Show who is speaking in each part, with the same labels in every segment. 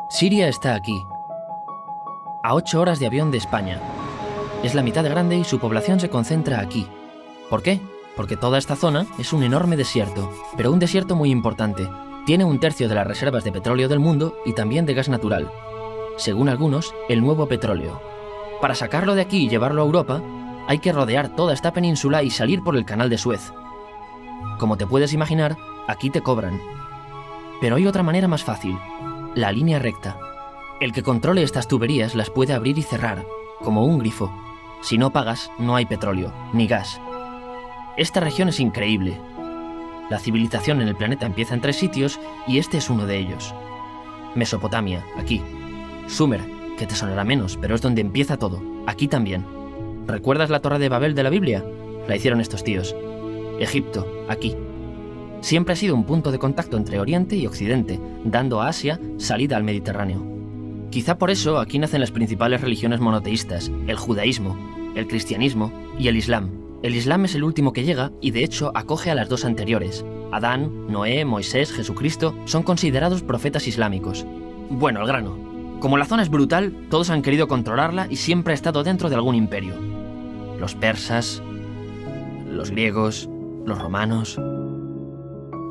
Speaker 1: Siria está aquí, a 8 horas de avión de España. Es la mitad de grande y su población se concentra aquí. ¿Por qué? Porque toda esta zona es un enorme desierto, pero un desierto muy importante. Tiene 1/3 de las reservas de petróleo del mundo y también de gas natural. Según algunos, el nuevo petróleo. Para sacarlo de aquí y llevarlo a Europa, hay que rodear toda esta península y salir por el canal de Suez. Como te puedes imaginar, aquí te cobran. Pero hay otra manera más fácil, la línea recta. El que controle estas tuberías las puede abrir y cerrar, como un grifo. Si no pagas, no hay petróleo, ni gas. Esta región es increíble. La civilización en el planeta empieza en 3 sitios y este es uno de ellos. Mesopotamia, aquí. Sumer, que te sonará menos, pero es donde empieza todo, aquí también. ¿Recuerdas la Torre de Babel de la Biblia? La hicieron estos tíos. Egipto, aquí. Siempre ha sido un punto de contacto entre Oriente y Occidente, dando a Asia salida al Mediterráneo. Quizá por eso aquí nacen las principales religiones monoteístas, el judaísmo, el cristianismo y el islam. El islam es el último que llega y de hecho acoge a las 2 anteriores. Adán, Noé, Moisés, Jesucristo son considerados profetas islámicos. Bueno, al grano. Como la zona es brutal, todos han querido controlarla y siempre ha estado dentro de algún imperio. Los persas, los griegos, los romanos.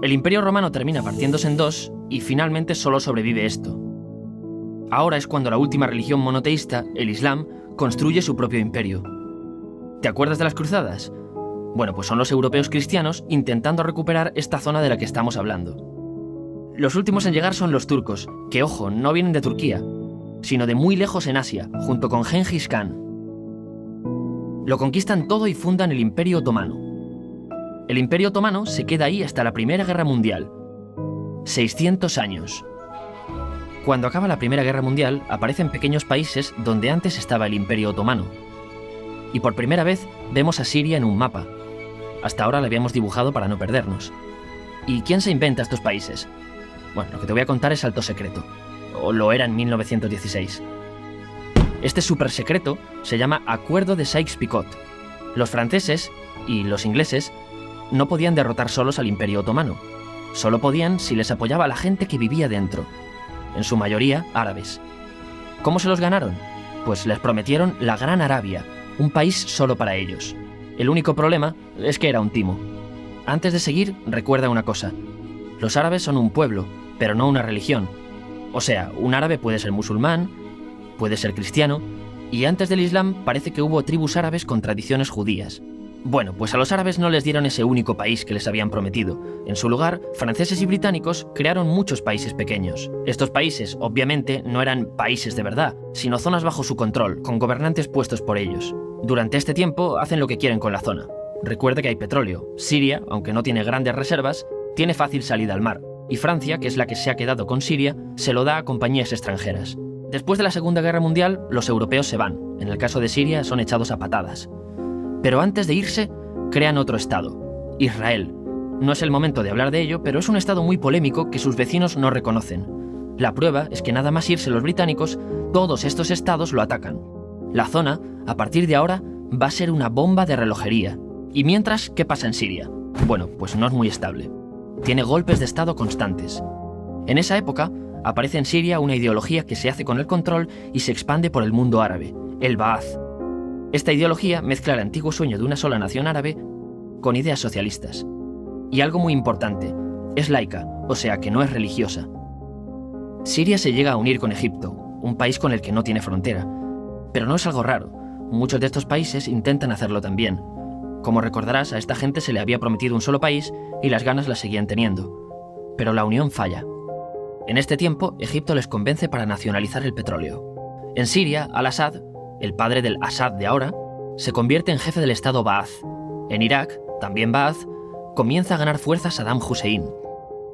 Speaker 1: El imperio romano termina partiéndose en 2 y finalmente solo sobrevive esto. Ahora es cuando la última religión monoteísta, el Islam, construye su propio imperio. ¿Te acuerdas de las cruzadas? Bueno, pues son los europeos cristianos intentando recuperar esta zona de la que estamos hablando. Los últimos en llegar son los turcos, que ojo, no vienen de Turquía, sino de muy lejos en Asia, junto con Gengis Khan. Lo conquistan todo y fundan el Imperio Otomano. El Imperio Otomano se queda ahí hasta la Primera Guerra Mundial. 600 años. Cuando acaba la Primera Guerra Mundial, aparecen pequeños países donde antes estaba el Imperio Otomano. Y por primera vez vemos a Siria en un mapa. Hasta ahora la habíamos dibujado para no perdernos. ¿Y quién se inventa estos países? Bueno, lo que te voy a contar es alto secreto. O lo era en 1916. Este súper secreto se llama Acuerdo de Sykes-Picot. Los franceses y los ingleses no podían derrotar solos al Imperio Otomano. Solo podían si les apoyaba la gente que vivía dentro. En su mayoría, árabes. ¿Cómo se los ganaron? Pues les prometieron la Gran Arabia, un país solo para ellos. El único problema es que era un timo. Antes de seguir, recuerda una cosa. Los árabes son un pueblo, pero no una religión. O sea, un árabe puede ser musulmán, puede ser cristiano, y antes del Islam parece que hubo tribus árabes con tradiciones judías. Bueno, pues a los árabes no les dieron ese único país que les habían prometido. En su lugar, franceses y británicos crearon muchos países pequeños. Estos países, obviamente, no eran países de verdad, sino zonas bajo su control, con gobernantes puestos por ellos. Durante este tiempo hacen lo que quieren con la zona. Recuerda que hay petróleo. Siria, aunque no tiene grandes reservas, tiene fácil salida al mar. Y Francia, que es la que se ha quedado con Siria, se lo da a compañías extranjeras. Después de la Segunda Guerra Mundial, los europeos se van. En el caso de Siria, son echados a patadas. Pero antes de irse, crean otro estado, Israel. No es el momento de hablar de ello, pero es un estado muy polémico que sus vecinos no reconocen. La prueba es que nada más irse los británicos, todos estos estados lo atacan. La zona, a partir de ahora, va a ser una bomba de relojería. Y mientras, ¿qué pasa en Siria? Bueno, pues no es muy estable. Tiene golpes de estado constantes. En esa época, aparece en Siria una ideología que se hace con el control y se expande por el mundo árabe, el Ba'ath. Esta ideología mezcla el antiguo sueño de una sola nación árabe con ideas socialistas. Y algo muy importante, es laica, o sea que no es religiosa. Siria se llega a unir con Egipto, un país con el que no tiene frontera. Pero no es algo raro, muchos de estos países intentan hacerlo también. Como recordarás, a esta gente se le había prometido un solo país y las ganas las seguían teniendo. Pero la unión falla. En este tiempo, Egipto les convence para nacionalizar el petróleo. En Siria, Al-Assad, el padre del Assad de ahora, se convierte en jefe del estado Ba'ath. En Irak, también Ba'ath, comienza a ganar fuerza Saddam Hussein.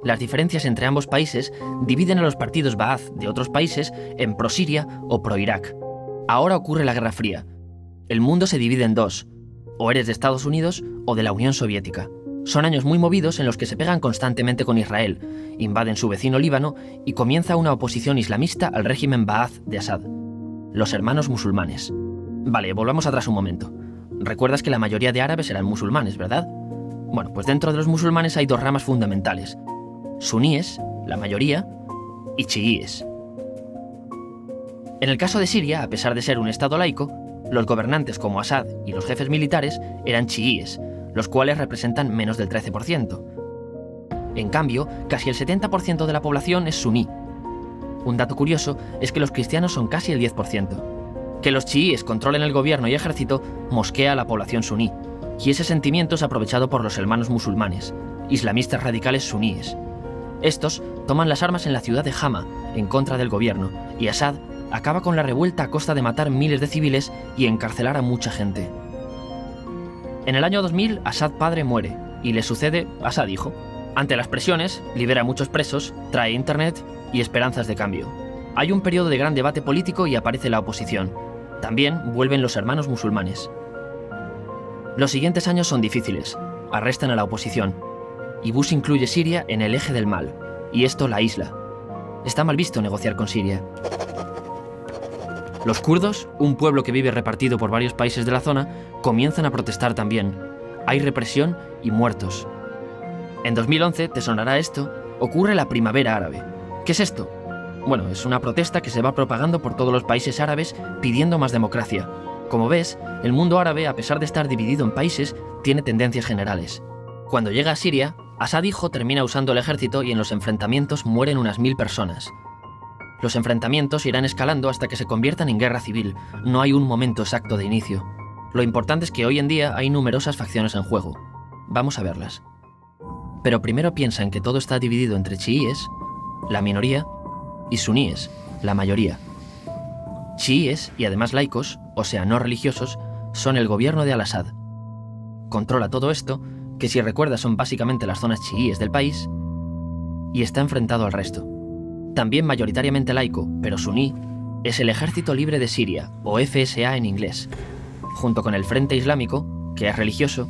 Speaker 1: Las diferencias entre ambos países dividen a los partidos Ba'ath de otros países en pro-Siria o pro-Irak. Ahora ocurre la Guerra Fría. El mundo se divide en 2, o eres de Estados Unidos o de la Unión Soviética. Son años muy movidos en los que se pegan constantemente con Israel, invaden su vecino Líbano y comienza una oposición islamista al régimen Ba'ath de Assad. Los hermanos musulmanes. Vale, volvamos atrás un momento. Recuerdas que la mayoría de árabes eran musulmanes, ¿verdad? Bueno, pues dentro de los musulmanes hay 2 ramas fundamentales. Suníes, la mayoría, y chiíes. En el caso de Siria, a pesar de ser un estado laico, los gobernantes como Assad y los jefes militares eran chiíes, los cuales representan menos del 13%. En cambio, casi el 70% de la población es suní. Un dato curioso es que los cristianos son casi el 10%. Que los chiíes controlen el gobierno y ejército mosquea a la población suní, y ese sentimiento es aprovechado por los hermanos musulmanes, islamistas radicales suníes. Estos toman las armas en la ciudad de Hama, en contra del gobierno, y Assad acaba con la revuelta a costa de matar miles de civiles y encarcelar a mucha gente. En el año 2000, Assad padre muere, y le sucede Assad hijo. Ante las presiones, libera a muchos presos, trae internet y esperanzas de cambio. Hay un periodo de gran debate político y aparece la oposición. También vuelven los hermanos musulmanes. Los siguientes años son difíciles. Arrestan a la oposición. Y Bush incluye Siria en el eje del mal, y esto la aísla. Está mal visto negociar con Siria. Los kurdos, un pueblo que vive repartido por varios países de la zona, comienzan a protestar también. Hay represión y muertos. En 2011, te sonará esto, ocurre la Primavera Árabe. ¿Qué es esto? Bueno, es una protesta que se va propagando por todos los países árabes pidiendo más democracia. Como ves, el mundo árabe, a pesar de estar dividido en países, tiene tendencias generales. Cuando llega a Siria, Assad hijo termina usando el ejército y en los enfrentamientos mueren unas 1000 personas. Los enfrentamientos irán escalando hasta que se conviertan en guerra civil. No hay un momento exacto de inicio. Lo importante es que hoy en día hay numerosas facciones en juego. Vamos a verlas. Pero primero piensa en que todo está dividido entre chiíes, la minoría, y suníes, la mayoría. Chiíes, y además laicos, o sea, no religiosos, son el gobierno de Al-Assad. Controla todo esto, que si recuerdas son básicamente las zonas chiíes del país, y está enfrentado al resto. También mayoritariamente laico, pero suní, es el Ejército Libre de Siria, o FSA en inglés, junto con el Frente Islámico, que es religioso,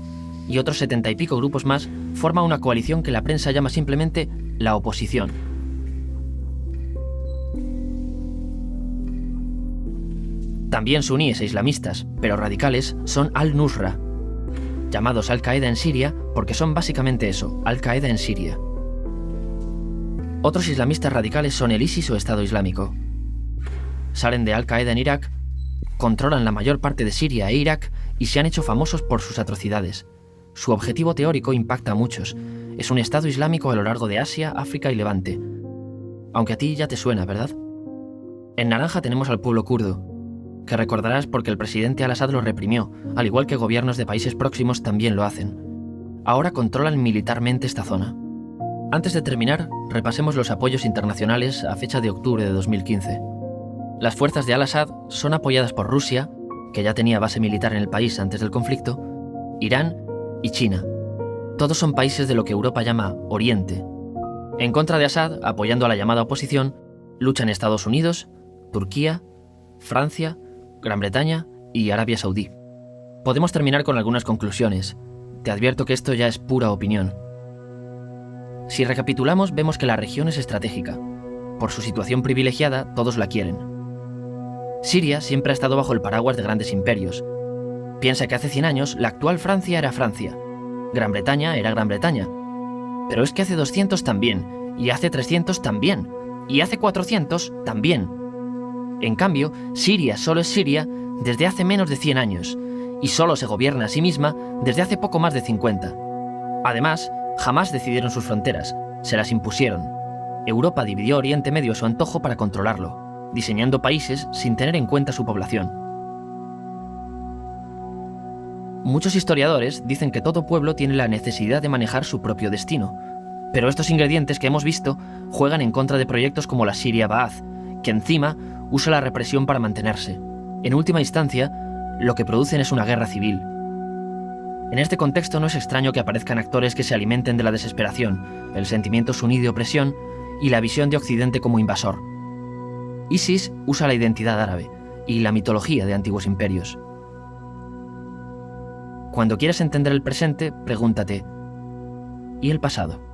Speaker 1: y otros 70 y pico grupos más, forma una coalición que la prensa llama simplemente la oposición. También suníes e islamistas, pero radicales, son Al-Nusra, llamados Al-Qaeda en Siria porque son básicamente eso, Al-Qaeda en Siria. Otros islamistas radicales son el ISIS o Estado Islámico. Salen de Al-Qaeda en Irak, controlan la mayor parte de Siria e Irak y se han hecho famosos por sus atrocidades. Su objetivo teórico impacta a muchos. Es un Estado Islámico a lo largo de Asia, África y Levante. Aunque a ti ya te suena, ¿verdad? En naranja tenemos al pueblo kurdo, que recordarás porque el presidente Al-Assad lo reprimió, al igual que gobiernos de países próximos también lo hacen. Ahora controlan militarmente esta zona. Antes de terminar, repasemos los apoyos internacionales a fecha de octubre de 2015. Las fuerzas de Al-Assad son apoyadas por Rusia, que ya tenía base militar en el país antes del conflicto, Irán y China. Todos son países de lo que Europa llama Oriente. En contra de Assad, apoyando a la llamada oposición, luchan Estados Unidos, Turquía, Francia, Gran Bretaña y Arabia Saudí. Podemos terminar con algunas conclusiones. Te advierto que esto ya es pura opinión. Si recapitulamos, vemos que la región es estratégica. Por su situación privilegiada, todos la quieren. Siria siempre ha estado bajo el paraguas de grandes imperios. Piensa que hace 100 años la actual Francia era Francia. Gran Bretaña era Gran Bretaña. Pero es que hace 200 también, y hace 300 también, y hace 400 también. En cambio, Siria solo es Siria desde hace menos de 100 años, y solo se gobierna a sí misma desde hace poco más de 50. Además, jamás decidieron sus fronteras, se las impusieron. Europa dividió Oriente Medio a su antojo para controlarlo, diseñando países sin tener en cuenta su población. Muchos historiadores dicen que todo pueblo tiene la necesidad de manejar su propio destino, pero estos ingredientes que hemos visto juegan en contra de proyectos como la Siria Ba'ath, que encima usa la represión para mantenerse. En última instancia, lo que producen es una guerra civil. En este contexto no es extraño que aparezcan actores que se alimenten de la desesperación, el sentimiento suní de opresión y la visión de Occidente como invasor. ISIS usa la identidad árabe y la mitología de antiguos imperios. Cuando quieras entender el presente, pregúntate, ¿y el pasado?